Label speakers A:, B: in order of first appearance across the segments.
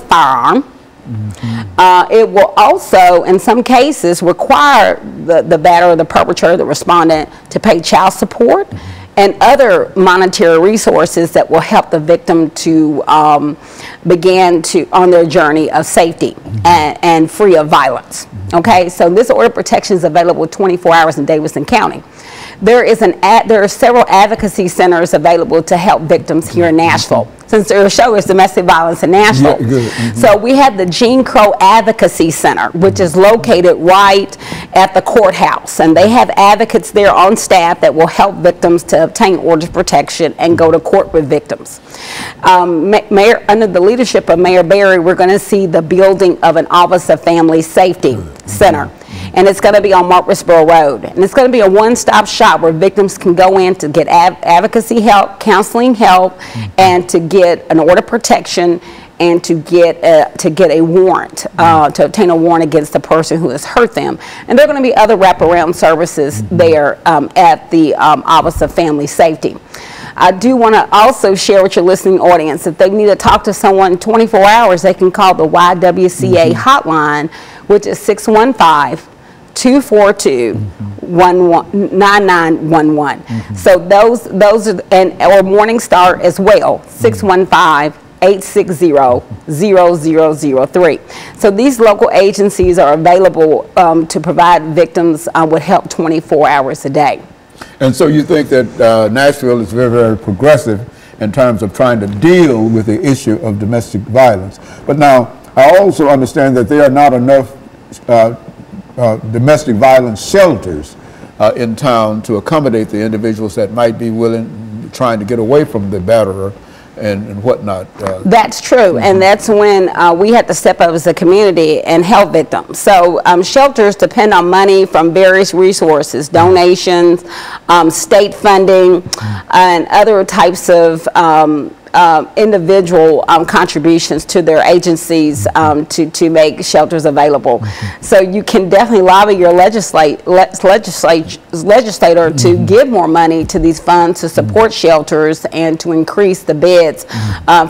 A: firearm. It will also, in some cases, require the batterer, the perpetrator, the respondent to pay child support and other monetary resources that will help the victim to begin on their journey of safety and free of violence. Okay, so this order of protection is available 24 hours in Davidson County. There are several advocacy centers available to help victims here in Nashville, since their show is domestic violence in Nashville. Yeah, so we have the Gene Crow Advocacy Center, which is located right at the courthouse, and they have advocates there on staff that will help victims to obtain orders of protection and go to court with victims. Under the leadership of Mayor Berry, we're going to see the building of an Office of Family Safety Center. And it's going to be on Murfreesboro Road. And it's going to be a one-stop shop where victims can go in to get advocacy help, counseling help, and to get an order of protection and to get a warrant, to obtain a warrant against the person who has hurt them. And there are going to be other wraparound services there at the Office of Family Safety. I do want to also share with your listening audience, if they need to talk to someone in 24 hours, they can call the YWCA hotline, which is 615-242-9911. So those are, or Morning Star as well, 615-860-0003. So these local agencies are available to provide victims with help 24 hours a day.
B: And so you think that Nashville is very, very progressive in terms of trying to deal with the issue of domestic violence. But now, I also understand that there are not enough domestic violence shelters in town to accommodate the individuals that might be trying to get away from the batterer and whatnot.
A: That's true, and that's when we had to step up as a community and help victims. So shelters depend on money from various resources, donations, state funding, and other types of individual contributions to their agencies to make shelters available. So you can definitely lobby your legislator to give more money to these funds to support shelters and to increase the beds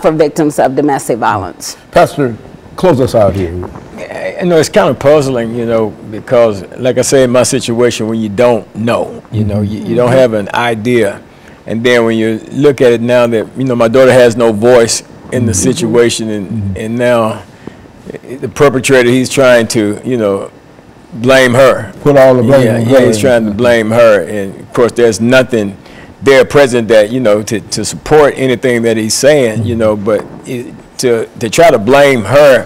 A: for victims of domestic violence.
B: Pastor, close us out here.
C: You know, it's kind of puzzling, you know, because like I say, in my situation, when you don't know, you know, you don't have an idea. And then when you look at it now that, you know, my daughter has no voice in the situation, and now the perpetrator, he's trying to, you know, blame her.
B: Put all the blame on her.
C: Yeah, he's trying to blame her. And of course, there's nothing there present that, you know, to support anything that he's saying, you know, but to try to blame her,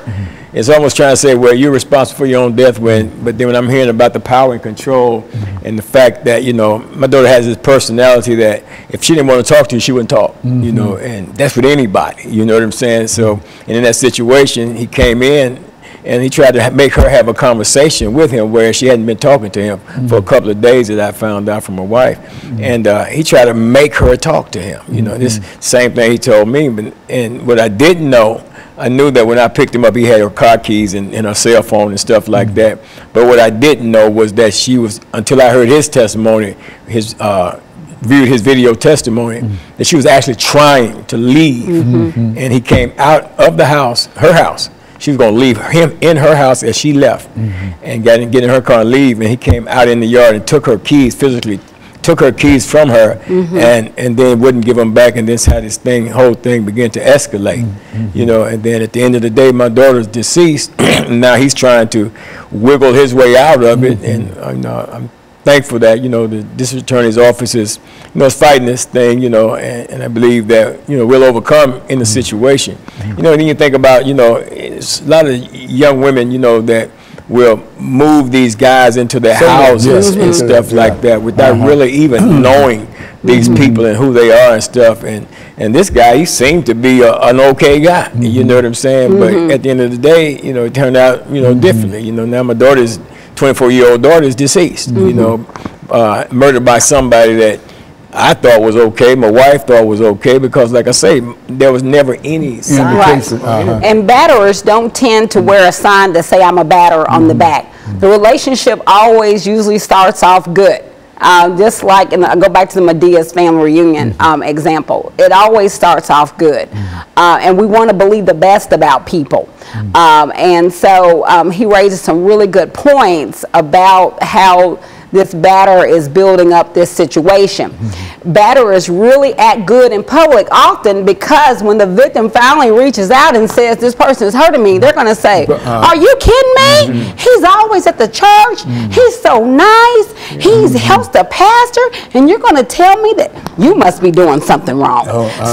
C: it's almost trying to say, well, you're responsible for your own death, but then when I'm hearing about the power and control and the fact that, you know, my daughter has this personality that if she didn't want to talk to you, she wouldn't talk, you know, and that's with anybody, you know what I'm saying? So, and in that situation, he came in and he tried to make her have a conversation with him where she hadn't been talking to him for a couple of days, that I found out from my wife. And he tried to make her talk to him, you know, this same thing he told me. And what I didn't know, I knew that when I picked him up, he had her car keys and her cell phone and stuff like that. But what I didn't know was that she was, until I heard his testimony, viewed his video testimony, that she was actually trying to leave. And he came out of the house, her house. She was going to leave him in her house as she left and get in her car and leave. And he came out in the yard and took her keys, physically took her keys from her, and then wouldn't give them back, and this how this whole thing began to escalate, you know. And then at the end of the day, my daughter's deceased, and now he's trying to wiggle his way out of it. And I'm thankful that, you know, the district attorney's office is, you know, is fighting this thing, you know, and I believe that, you know, we'll overcome in the situation. You know, and then you think about, you know, it's a lot of young women, you know, that will move these guys into their houses and stuff like that without really even knowing these people and who they are and stuff. And this guy, he seemed to be an okay guy, you know what I'm saying? But at the end of the day, you know, it turned out, you know, differently. You know, now my daughter's 24-year-old daughter is deceased, you know, murdered by somebody that I thought was okay, my wife thought was okay, because like I say, there was never any sign.
A: Right. And batterers don't tend to wear a sign that say I'm a batterer on the back. The relationship always usually starts off good. Just like, and I go back to the Medea's family reunion example, it always starts off good. And we want to believe the best about people. And so he raises some really good points about how this batter is building up this situation. Batter is really act good in public often because when the victim finally reaches out and says, this person is hurting me, they're going to say, are you kidding me? He's always at the church. He's so nice. He helps the pastor. And you're going to tell me that you must be doing something wrong.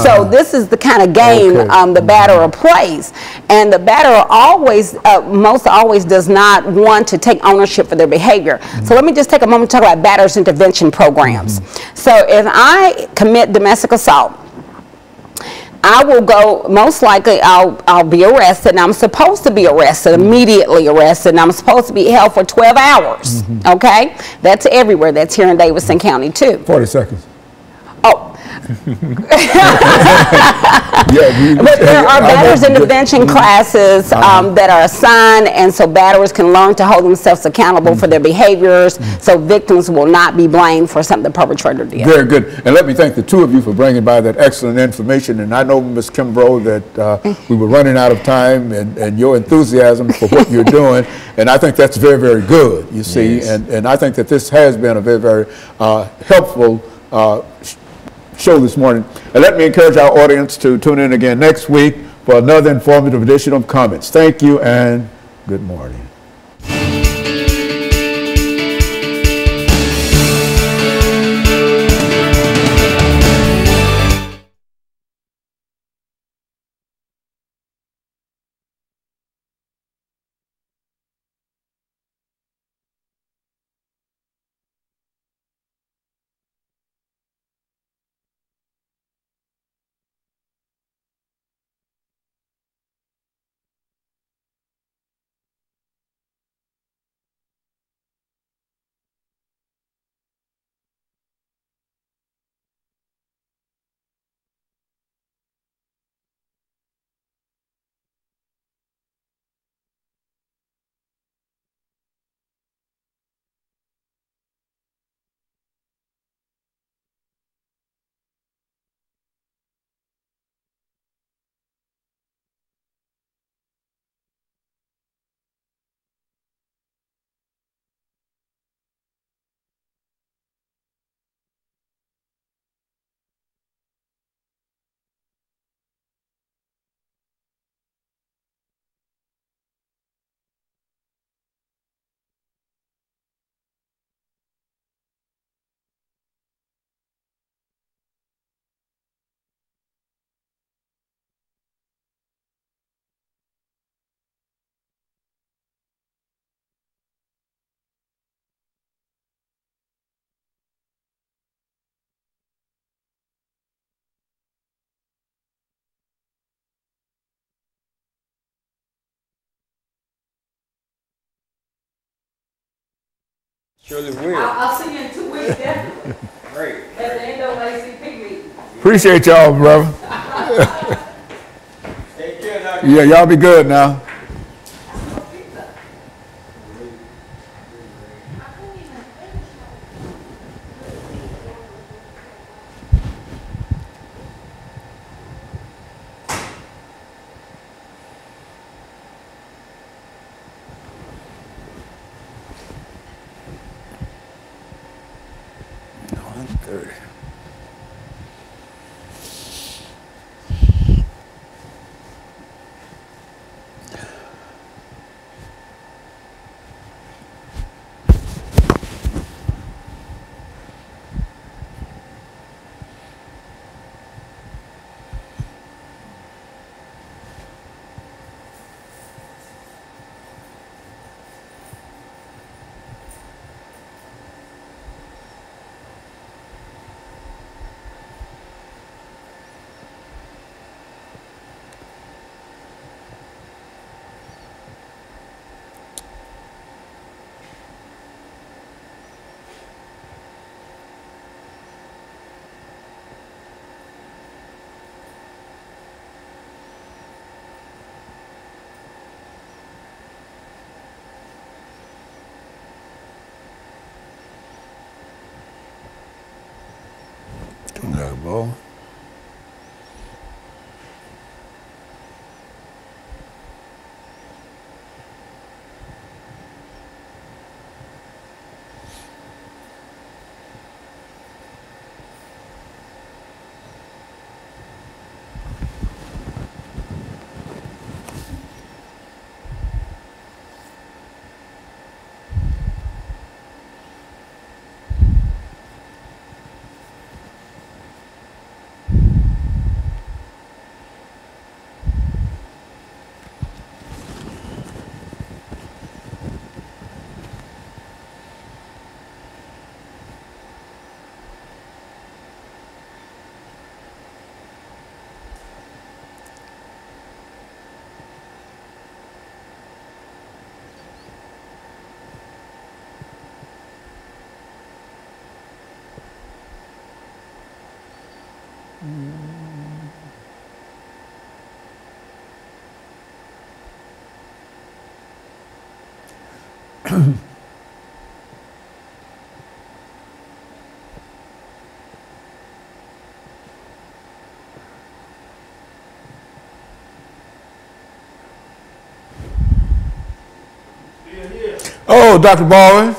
A: So this is the kind of game the batterer plays. And the batterer always, most always does not want to take ownership for their behavior. So let me just take a moment to talk about batterers intervention programs. So if I commit domestic assault, I will go, most likely I'll be arrested, and I'm supposed to be arrested, immediately arrested, and I'm supposed to be held for 12 hours, okay? That's everywhere. That's here in Davidson County too.
B: 40 seconds.
A: Oh. But there are batterers intervention classes that are assigned, and so batterers can learn to hold themselves accountable for their behaviors, so victims will not be blamed for something the perpetrator did.
B: Very good. And let me thank the two of you for bringing by that excellent information. And I know, Ms. Kimbrough, that we were running out of time, and your enthusiasm for what you're doing, and I think that's very, very good, you see. Yes. And I think that this has been a very, very helpful show this morning. And let me encourage our audience to tune in again next week for another informative edition of Comments. Thank you and good morning.
C: Surely will.
A: I'll see you in 2 weeks, definitely.
C: Great.
A: At the NAACP meeting.
B: Appreciate y'all, brother.
C: Take care now.
B: Yeah, y'all be good now. Ball. Oh, Dr. Baldwin,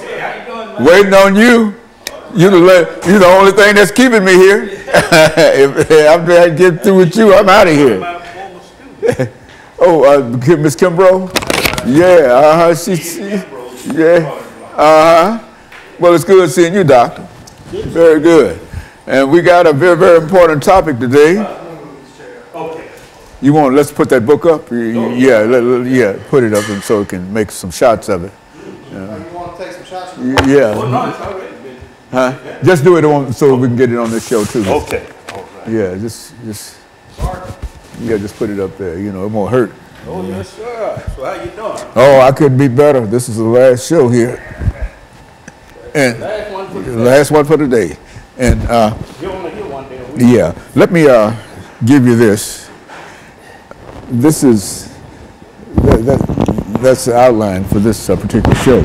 B: waiting on you. You're the only thing that's keeping me here. If I'm trying to get through with you, I'm out of here. Oh, Miss Kimbrough? Yeah, yeah, Well, it's good seeing you, Doctor. Very good. And we got a very, very important topic today.
D: Okay.
B: You want, let's put that book up? Yeah, put it up and so we can make some shots of it.
D: You want to take some shots?
B: Yeah.
D: Oh, no, it's already been.
B: Huh? Just do it on, so we can get it on this show too.
D: Okay. All right.
B: Yeah, just put it up there. You know, it won't hurt.
D: Oh, yes, sir. So how you doing?
B: Oh, I couldn't be better. This is the last show here. And last one for the day. And
D: You only get one day a week.
B: yeah, let me give you this. This is that's the outline for this particular show.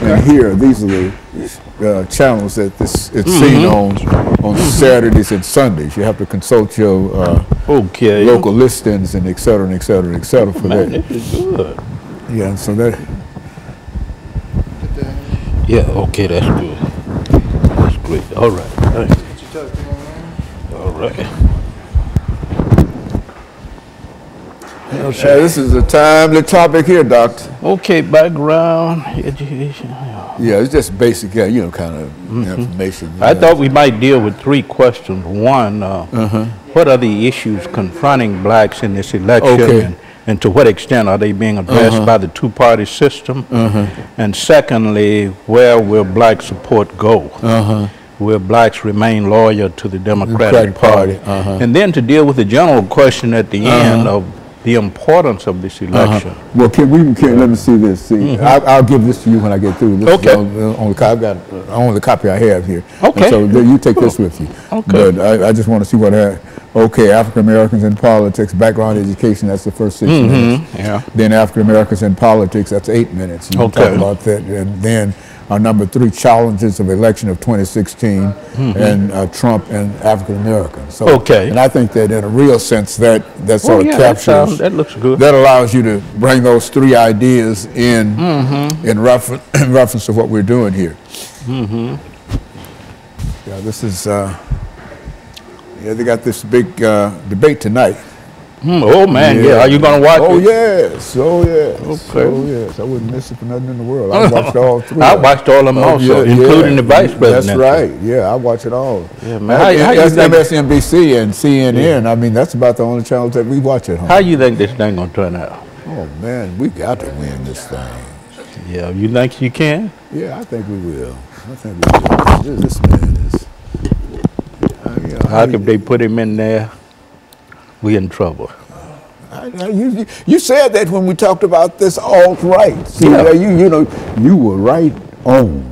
B: And here, these are the channels that it's seen on Saturdays and Sundays. You have to consult your local listings and et cetera, and et cetera, and et cetera for that.
D: This is good.
B: Yeah, and so that.
D: Yeah, okay, that's good. That's great. All right. All right.
B: This is a timely topic here, Doctor.
D: Okay, background, education.
B: Yeah, it's just basic, you know, kind of information.
D: I thought we might deal with three questions. One, what are the issues confronting blacks in this election?
B: Okay.
D: And to what extent are they being addressed by the two-party system? And secondly, where will black support go? Will blacks remain loyal to the Democratic Party? And then to deal with the general question at the end of the importance of this election.
B: Well, let me see this. See, I'll give this to you when I get through. This
D: Okay.
B: is I've got only the copy I have here.
D: Okay.
B: And so you take this with you.
D: Okay.
B: But I just want to see what happened. Okay, African Americans in politics, background education, that's the first 6 minutes.
D: Yeah.
B: Then African Americans in politics, that's 8 minutes. You can talk about that. And then our number 3 challenges of election of 2016 and Trump and African Americans. So, and I think that in a real sense that sort of captures.
D: That looks good.
B: That allows you to bring those 3 ideas in reference to what we're doing here. Yeah, this is. They got this big debate tonight.
D: Oh man, yeah. Are you gonna watch it?
B: Yes, oh yes,
D: Okay.
B: oh yes. I wouldn't miss it for nothing in the world. I watched all 3.
D: I watched all of them also, including the vice president.
B: That's right. Yeah, I watch it all.
D: Yeah, man.
B: That's MSNBC and CNN. I mean, that's about the only channels that we watch at home.
D: How you think this thing gonna turn out?
B: Oh man, we got to win this thing.
D: Yeah, you think you can?
B: Yeah, I think we will. I think we will. This man is.
D: How if they put him in there, we in trouble.
B: You said that when we talked about this alt-right. See, you know, you were right on.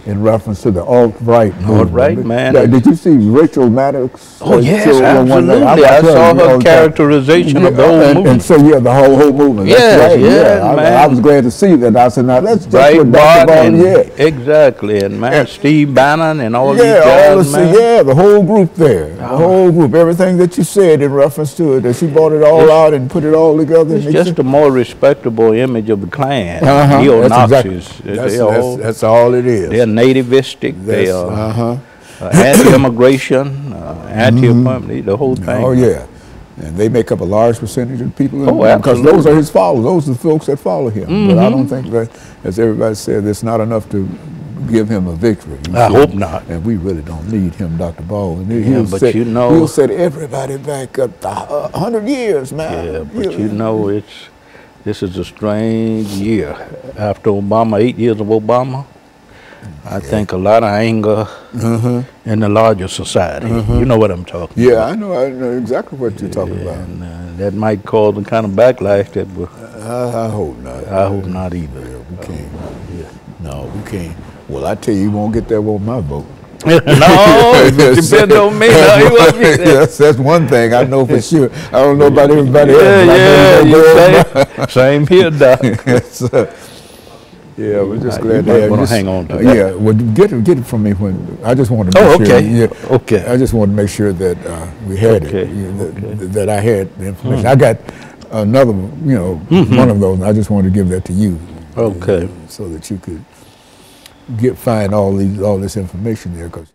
B: in reference to the alt-right movement.
D: Alt-right, man.
B: Did you see Rachel Maddox?
D: Oh, yes,
B: show
D: absolutely. I saw her characterization of the whole movement.
B: And so, yeah, the whole movement.
D: Yes,
B: that's right.
D: yeah, man.
B: I was glad to see that. I said, now, that's just
D: right,
B: what Dr. Baldwin,
D: exactly. And, man, Steve Bannon and all these
B: all
D: guys, man.
B: Yeah, the whole group there. The whole group. Everything that you said in reference to it, that she brought it all out and put it all together.
D: It's just a more respectable image of the Klan.
B: Neo-Nazis.
D: That's
B: all it is.
D: They're nativistic. They are anti-immigration, anti-appointment, the whole thing.
B: Oh, yeah. And they make up a large percentage of people.
D: Because
B: those are his followers. Those are the folks that follow him. But I don't think that, as everybody said, it's not enough to give him a victory.
D: I hope not.
B: And we really don't need him, Dr. Baldwin.
D: He'll
B: set everybody back up 100 years, man.
D: Yeah, but you know, this is a strange year. After Obama, 8 years of Obama, I think a lot of anger in the larger society. You know what I'm talking about.
B: Yeah, I know exactly what you're talking about.
D: And that might cause the kind of backlash that
B: I hope not.
D: I hope not either.
B: Yeah, we can't. No, we can't. Well, I tell you, you won't get that with my vote.
D: No, it depends on me.
B: That's one thing I know for sure. I don't know about everybody
D: else. Same here, Doc.
B: Yeah, we're just glad to have you.
D: Hang on to that.
B: Yeah, well, get it from me when I just wanted to make sure. Yeah,
D: okay.
B: I just wanted to make sure that we had it. That I had the information. I got another, one of those. And I just wanted to give that to you.
D: Okay.
B: So that you could find all this information there, because.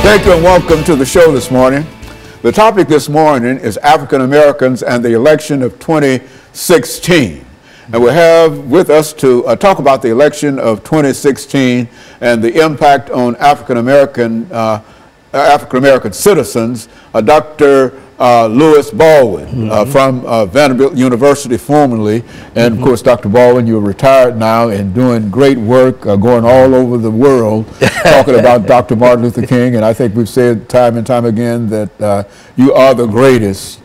B: Thank you and welcome to the show this morning. The topic this morning is African Americans and the election of 2016. And we have with us to talk about the election of 2016 and the impact on African American citizens, Dr. Louis Baldwin from Vanderbilt University formerly. And of course, Dr. Baldwin, you're retired now and doing great work, going all over the world, talking about Dr. Martin Luther King. And I think we've said time and time again that you are the greatest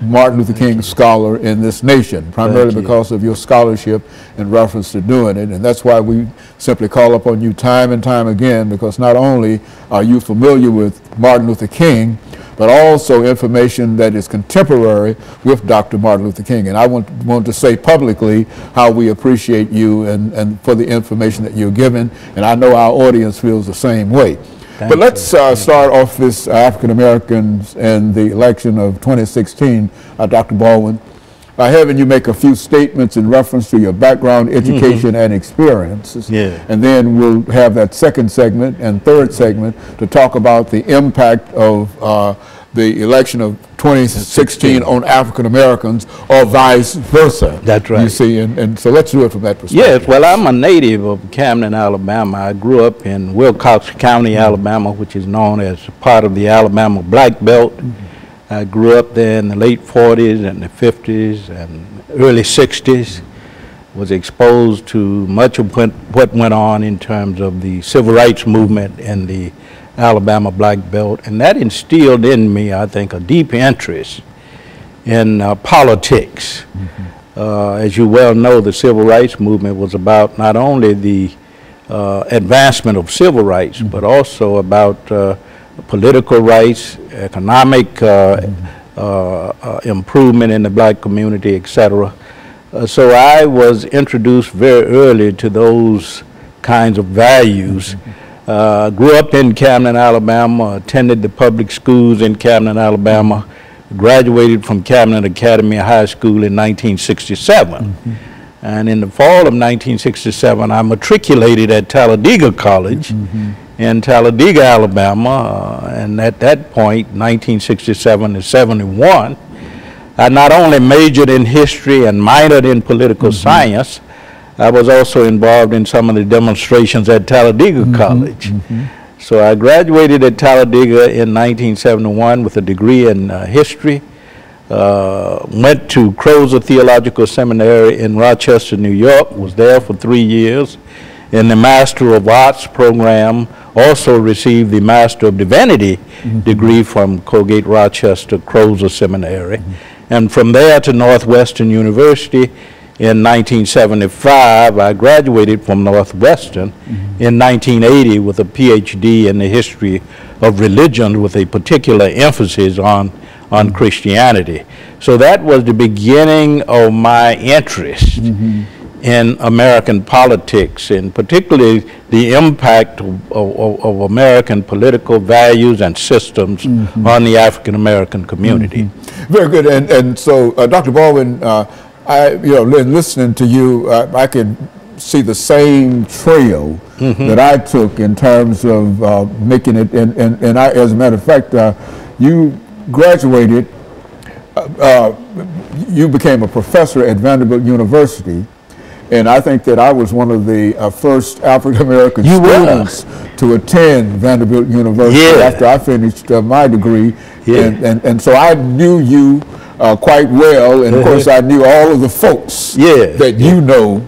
B: Martin Luther King scholar in this nation, primarily because of your scholarship in reference to doing it. And that's why we simply call upon you time and time again, because not only are you familiar with Martin Luther King, but also information that is contemporary with Dr. Martin Luther King. And I want to say publicly how we appreciate you and for the information that you're giving, and I know our audience feels the same way. But let's start off this African Americans and the election of 2016, Dr. Baldwin. Having you make a few statements in reference to your background, education, and experiences. And then we'll have that second segment and third segment to talk about the impact of the election of 2016 on African Americans, or vice versa.
D: That's right.
B: You see, and so let's do it from that perspective.
D: Yes, well, I'm a native of Camden, Alabama. I grew up in Wilcox County, Alabama, which is known as part of the Alabama Black Belt. I grew up there in the late 40s and the 50s and early 60s, was exposed to much of what went on in terms of the civil rights movement in the Alabama Black Belt, and that instilled in me, I think, a deep interest in politics. As you well know, the civil rights movement was about not only the advancement of civil rights, but also about political rights, economic improvement in the black community, etc. So I was introduced very early to those kinds of values. Grew up in Camden, Alabama, attended the public schools in Camden, Alabama, graduated from Camden Academy High School in 1967. And in the fall of 1967, I matriculated at Talladega College in Talladega, Alabama, and at that point, 1967 to 71, I not only majored in history and minored in political science, I was also involved in some of the demonstrations at Talladega College. So I graduated at Talladega in 1971 with a degree in history, went to Crozer Theological Seminary in Rochester, New York, was there for 3 years in the Master of Arts program, also received the Master of Divinity degree from Colgate Rochester Crozer Seminary, and from there to Northwestern University. In 1975, I graduated from Northwestern in 1980 with a PhD in the history of religion with a particular emphasis on Christianity. So that was the beginning of my interest in American politics, and particularly the impact of American political values and systems on the African American community.
B: Very good. And so, Dr. Baldwin, listening to you, I can see the same trail that I took in terms of making it. And I, as a matter of fact, you graduated, you became a professor at Vanderbilt University. And I think that I was one of the first African-American students to attend Vanderbilt University after I finished my degree. And so I knew you quite well, and of course I knew all of the folks that you know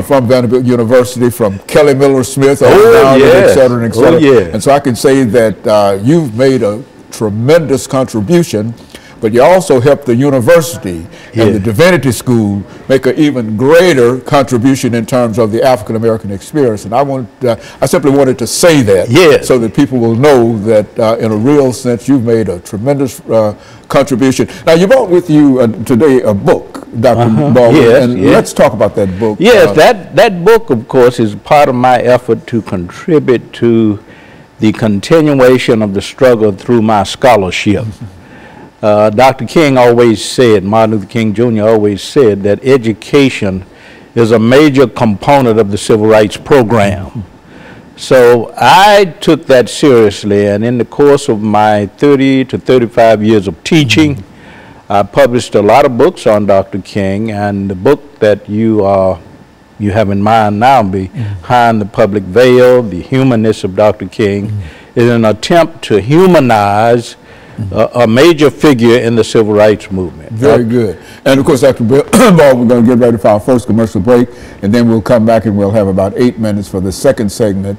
B: from Vanderbilt University, from Kelly Miller Smith, et cetera, et cetera. And so I can say that you've made a tremendous contribution, but you also helped the university and the Divinity School make an even greater contribution in terms of the African American experience. And I simply wanted to say that so that people will know that in a real sense you've made a tremendous contribution. Now you brought with you today a book, Dr. Baldwin, and let's talk about that book.
D: Yes, that book, of course, is part of my effort to contribute to the continuation of the struggle through my scholarship. Dr. King always said, Martin Luther King Jr. always said, that education is a major component of the civil rights program. So I took that seriously, and in the course of my 30 to 35 years of teaching, I published a lot of books on Dr. King, and the book that you have in mind now, Behind the Public Veil, The Humanness of Dr. King, is an attempt to humanize a major figure in the civil rights movement.
B: Very good. And of course, Dr. Baldwin, we're going to get ready for our first commercial break, and then we'll come back and we'll have about 8 minutes for the second segment.